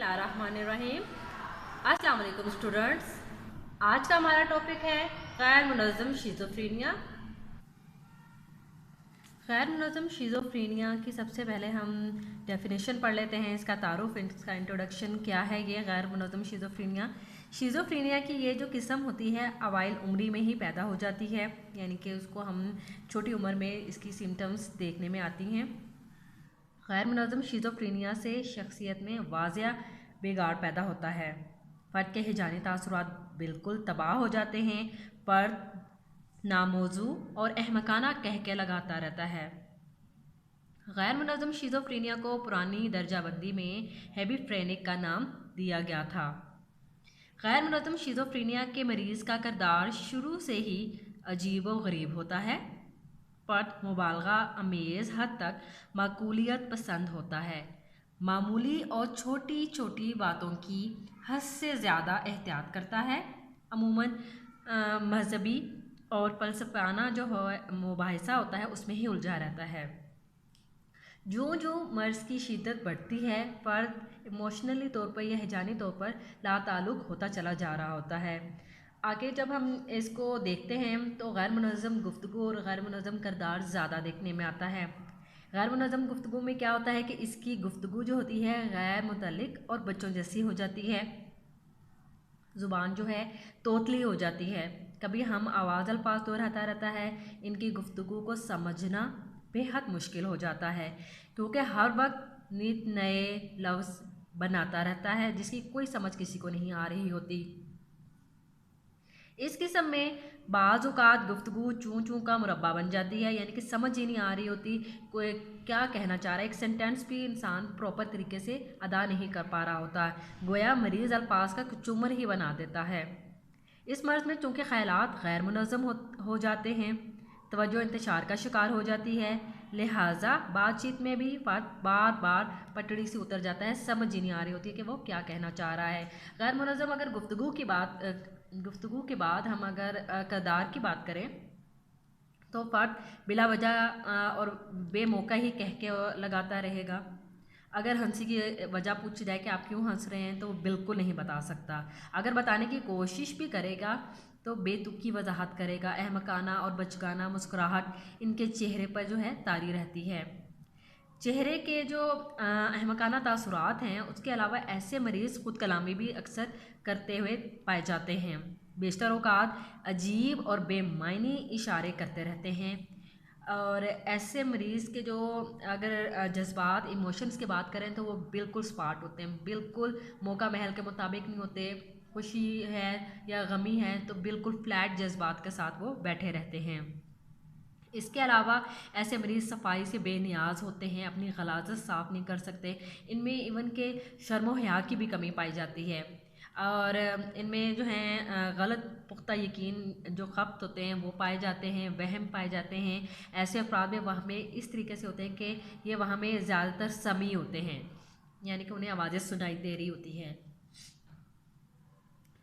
बिस्मिल्लाहिर्रहमानिर्रहीम। अस्सलाम वालेकुम स्टूडेंट्स। आज का हमारा टॉपिक है गैर मुनज़्ज़म शिज़ोफ्रेनिया। गैर मुनज़्ज़म शिज़ोफ्रेनिया की सबसे पहले हम डेफिनेशन पढ़ लेते हैं, इसका तारुफ, इसका इंट्रोडक्शन क्या है। ये गैर मुनज़्ज़म शिज़ोफ्रेनिया, शिज़ोफ्रेनिया की ये जो किस्म होती है अवाइल उम्री में ही पैदा हो जाती है, यानी कि उसको हम छोटी उम्र में इसकी सिम्टम्स देखने में आती हैं। गैर मुनज़्ज़म शिज़ोफ्रेनिया से शख्सियत में वाज़िया बिगाड़ पैदा होता है। फ़र्द के हिजानी तासुरात बिल्कुल तबाह हो जाते हैं। फ़र्द नामौजू और अहमकाना कह के लगाता रहता है। गैर मुनज़्ज़म शिज़ोफ्रेनिया को पुरानी दर्जाबंदी में हेबिफ्रेनिक का नाम दिया गया था। गैर मुनज़्ज़म शिज़ोफ्रेनिया के मरीज़ का किरदार शुरू से ही अजीब व गरीब होता है। फ़र्द मुबालगा अमेज़ हद तक माकूलियत पसंद होता है। मामूली और छोटी छोटी बातों की हद से ज़्यादा एहतियात करता है। अमूमन मजहबी और फ़लसफ़ाना जो मुबाहिसा होता है उसमें ही उलझा रहता है। जो जो मर्ज़ की शिद्दत बढ़ती है, फ़र्द इमोशनली तौर पर या हिजानी तौर पर लाताल्लुक़ होता चला जा रहा होता है। आगे जब हम इसको देखते हैं तो गैर मुनज़्ज़म गुफ्तगू और गैर मुनज़्ज़म किरदार ज़्यादा देखने में आता है। गैर मुनज़्ज़म गुफ्तगू में क्या होता है कि इसकी गुफ्तगू जो होती है गैर मुतल्लिक़ और बच्चों जैसी हो जाती है। ज़ुबान जो है तोतली हो जाती है। कभी हम आवाज़ अल्फाज दोहराता रहता है। इनकी गुफ्तगू को समझना बेहद मुश्किल हो जाता है, क्योंकि हर वक्त नित नए लफ्ज़ बनाता रहता है जिसकी कोई समझ किसी को नहीं आ रही होती। इस किस्म में बाज़ औक़ात गुफ्तगू चूँ चूँ का मुरब्बा बन जाती है, यानी कि समझ ही नहीं आ रही होती कोई क्या कहना चाह रहा है। एक सेंटेंस भी इंसान प्रॉपर तरीके से अदा नहीं कर पा रहा होता, गोया मरीज़ अल्फाज का कुचुमर ही बना देता है। इस मर्ज़ में चूँकि ख़यालात गैर मुनज़्ज़म हो जाते हैं, तवज्जो इंतशार का शिकार हो जाती है, लिहाजा बातचीत में भी फ़र्द बार बार पटड़ी से उतर जाता है, समझ ही नहीं आ रही होती है कि वो क्या कहना चाह रहा है। गैर मुनज़्ज़म अगर गुफ्तगू के बाद हम अगर किरदार की बात करें तो फ़र्द बिला वजह और बेमौका ही कह के लगाता रहेगा। अगर हंसी की वजह पूछी जाए कि आप क्यों हंस रहे हैं तो वो बिल्कुल नहीं बता सकता। अगर बताने की कोशिश भी करेगा तो बेतुकी वजाहत करेगा। अहमकाना और बचकाना मुस्कुराहट इनके चेहरे पर जो है तारी रहती है। चेहरे के जो अहमकाना तासुरात हैं उसके अलावा ऐसे मरीज़ खुद कलामी भी अक्सर करते हुए पाए जाते हैं। बेशतर औक़ात अजीब और बेमायनी इशारे करते रहते हैं। और ऐसे मरीज़ के जो अगर जज्बात इमोशंस की बात करें तो वो बिल्कुल स्पाट होते हैं, बिल्कुल मौका महल के मुताबिक नहीं होते। खुशी है या गमी है तो बिल्कुल फ्लैट जज्बात के साथ वो बैठे रहते हैं। इसके अलावा ऐसे मरीज़ सफाई से बेनियाज होते हैं, अपनी गलाज़त साफ़ नहीं कर सकते। इनमें इवन के शर्म हया की भी कमी पाई जाती है। और इनमें जो हैं गलत पुख्ता यकीन जो खप्त होते हैं वो पाए जाते हैं, वहम पाए जाते हैं। ऐसे अफराद में वहाँ में इस तरीके से होते हैं कि ये वहाँ में ज़्यादातर समी होते हैं, यानी कि उन्हें आवाज़ें सुनाई दे रही होती हैं।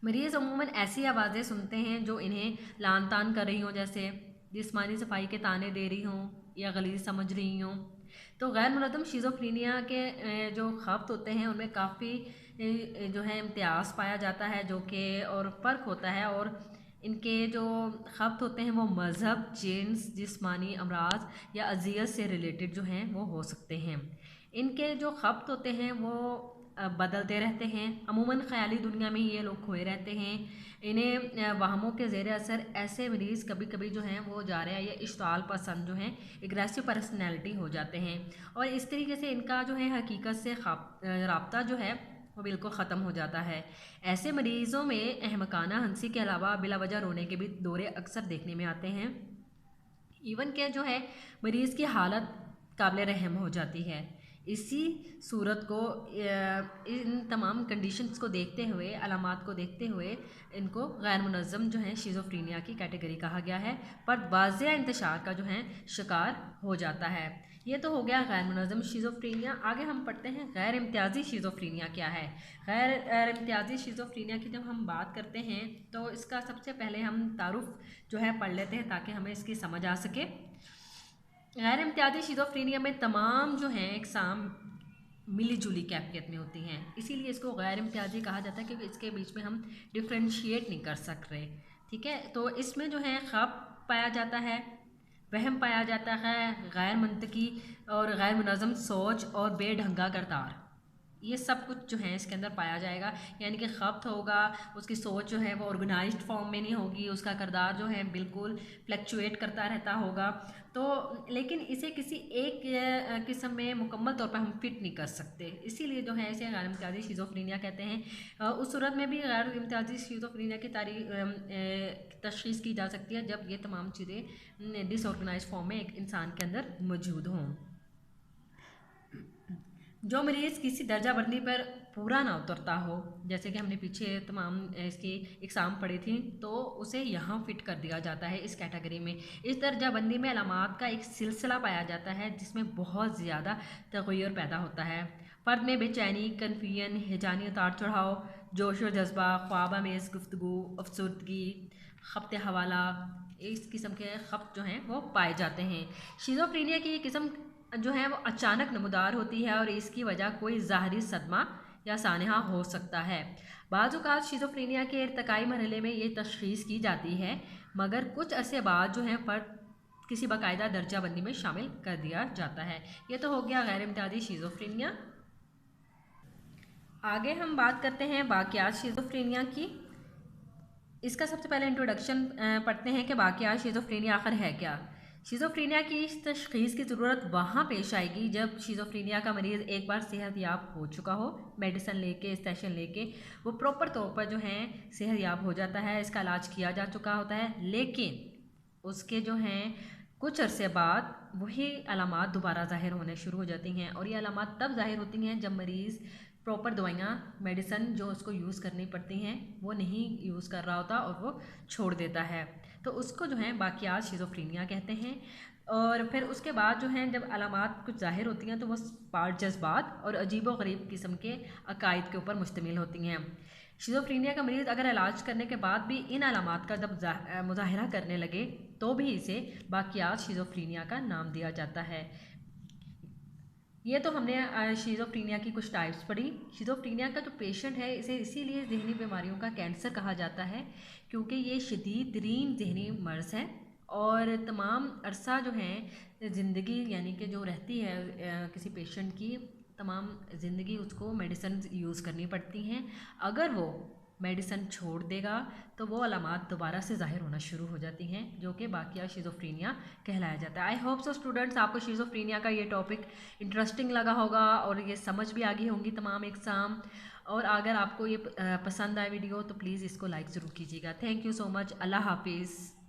मरीज़ अमूमन ऐसी आवाज़ें सुनते हैं जो इन्हें लान तान कर रही हों, जैसे जिस्मानी सफाई के ताने दे रही हों या गलीज़ समझ रही हों। तो गैर मुनज़्ज़म शिज़ोफ्रेनिया के जो खप्त होते हैं उनमें काफ़ी जो है इम्तियाज़ पाया जाता है, जो कि और फ़र्क होता है। और इनके जो खप्त होते हैं वो मज़हब, जिन्स, जिस्मानी अमराज या अजियत से रिलेटेड जो हैं वो हो सकते हैं। इनके जो खप्त होते हैं वो बदलते रहते हैं। अमूमन ख़याली दुनिया में ही ये लोग खोए रहते हैं। इन्हें वहमों के ज़ेर असर ऐसे मरीज़ कभी कभी जो हैं वो जा रहे हैं या इश्ताल पसंद जो हैं एग्रेसिव पर्सनैलिटी हो जाते हैं, और इस तरीके से इनका जो है हकीकत से राब्ता जो है वो बिल्कुल ख़त्म हो जाता है। ऐसे मरीज़ों में अहमकाना हंसी के अलावा बिला वजह रोने के भी दौरे अक्सर देखने में आते हैं। इवन के जो है मरीज़ की हालत काबिल रहम हो जाती है। इसी सूरत को इन तमाम कंडीशंस को देखते हुए, अलामात को देखते हुए इनको गैर मुनज़्ज़म जो है शिज़ोफ्रेनिया की कैटेगरी कहा गया है, पर वाज़िया इंतशार का जो है शिकार हो जाता है। ये तो हो गया गैर मुनज़्ज़म शिज़ोफ्रेनिया। आगे हम पढ़ते हैं गैर इम्तियाज़ी शिज़ोफ्रेनिया क्या है। गैर इम्तियाज़ी शिज़ोफ्रेनिया की जब हम बात करते हैं तो इसका सबसे पहले हम तारुफ जो है पढ़ लेते हैं ताकि हमें इसकी समझ आ सके। गैर इम्तियाज़ी शिज़ोफ्रेनिया में तमाम जो हैं इकसाम मिली जुली कैफियत में होती हैं, इसीलिए इसको गैर इम्तियाजी कहा जाता है, क्योंकि इसके बीच में हम डिफ्रेंशिएट नहीं कर सक रहे। ठीक है, तो इसमें जो है ख्वाब पाया जाता है, वहम पाया जाता है, गैर मंतकी और गैर मुनज़्ज़म सोच और बेढंगा किरदार, ये सब कुछ जो है इसके अंदर पाया जाएगा। यानी कि खब्त होगा, उसकी सोच जो है वो ऑर्गेनाइज्ड फॉर्म में नहीं होगी, उसका किरदार जो है बिल्कुल फ्लक्चुएट करता रहता होगा। तो लेकिन इसे किसी एक किस्म में मुकम्मल तौर पर हम फिट नहीं कर सकते, इसीलिए जो है इसे गैर इम्तियाजी शिज़ोफ्रेनिया कहते हैं। उस सूरत में भी गैर इम्तियाजी शिज़ोफ्रेनिया की तशख़ीस की जा सकती है जब ये तमाम चीज़ें डिसऑर्गेनाइज्ड फॉर्म में एक इंसान के अंदर मौजूद हों। जो मरीज़ किसी दर्जा बंदी पर पूरा ना उतरता हो, जैसे कि हमने पीछे तमाम इसकी एग्ज़ाम पढ़ी थी, तो उसे यहाँ फिट कर दिया जाता है इस कैटेगरी में। इस दर्जा बंदी में अलामात का एक सिलसिला पाया जाता है जिसमें बहुत ज़्यादा तग़य्युर पैदा होता है। फ़र्द में बेचैनी, कन्फ्यूजन, हिजानी उतार चढ़ाव, जोश व जज्बा, ख्वाब आमेज़ गुफ्तगू, अफसरदगी, खब्त हवाला, इस किस्म के खब्त जो हैं वो पाए जाते हैं। शिज़ोफ्रेनिया की किस्म जो है वो अचानक नमूदार होती है और इसकी वजह कोई ज़ाहरी सदमा या सानहा हो सकता है। बाज़ औक़ात शिज़ोफ्रेनिया के इर्तिकाई मरहले में ये तशख़ीस की जाती है, मगर कुछ अरसे बाद जो है फ़र्द किसी बाकायदा दर्जा बंदी में शामिल कर दिया जाता है। ये तो हो गया गैर इम्तियाजी शिज़ोफ्रेनिया। आगे हम बात करते हैं बाक़ियात शिज़ोफ्रेनिया की। इसका सबसे पहले इंट्रोडक्शन पढ़ते हैं कि बाक़ियात शिज़ोफ्रेनिया आखिर है क्या। शिज़ोफ्रेनिया की इस तशख़ीस की ज़रूरत वहाँ पेश आएगी जब शिज़ोफ्रेनिया का मरीज़ एक बार सेहतयाब हो चुका हो, मेडिसन लेके, सेशन लेके वो प्रॉपर तौर पर जो है सेहतयाब हो जाता है, इसका इलाज किया जा चुका होता है, लेकिन उसके जो हैं कुछ अरसे बाद वही अलामात दोबारा ज़ाहिर होने शुरू हो जाती हैं। और ये अलामात तब ज़ाहिर होती हैं जब मरीज़ प्रॉपर दवाइयाँ, मेडिसन जो उसको यूज़ करनी पड़ती हैं वो नहीं यूज़ कर रहा होता और वो छोड़ देता है, तो उसको जो है बाक़ियात शिज़ोफ्रेनिया कहते हैं। और फिर उसके बाद जो हैं जब अलामात कुछ ज़ाहिर होती हैं तो वो पाठ जज्बात और अजीब व गरीब किस्म के अकायद के ऊपर मुश्तमिल होती हैं। शिज़ोफ्रेनिया का मरीज़ अगर इलाज करने के बाद भी इन अलामात का जब मुज़ाहिरा करने लगे तो भी इसे बाक़ियात शिज़ोफ्रेनिया का नाम दिया जाता है। ये तो हमने शिज़ोफ्रेनिया की कुछ टाइप्स पढ़ी। शिज़ोफ्रेनिया का जो पेशेंट है इसे इसीलिए ज़हनी बीमारियों का कैंसर कहा जाता है क्योंकि ये शदीद तरीन ज़हनी मर्ज़ है और तमाम अरसा जो है ज़िंदगी यानी कि जो रहती है किसी पेशेंट की तमाम ज़िंदगी उसको मेडिसिन यूज़ करनी पड़ती हैं। अगर वो मेडिसिन छोड़ देगा तो वो अलामात दोबारा से ज़ाहिर होना शुरू हो जाती हैं, जो कि बाक़ियात शिज़ोफ्रेनिया कहलाया जाता है। आई होप सो स्टूडेंट्स आपको शिज़ोफ्रेनिया का ये टॉपिक इंटरेस्टिंग लगा होगा और ये समझ भी आ गई होंगी तमाम एग्ज़ाम। और अगर आपको ये पसंद आए वीडियो तो प्लीज़ इसको लाइक ज़रूर कीजिएगा। Thank you so much. Allah हाफिज़।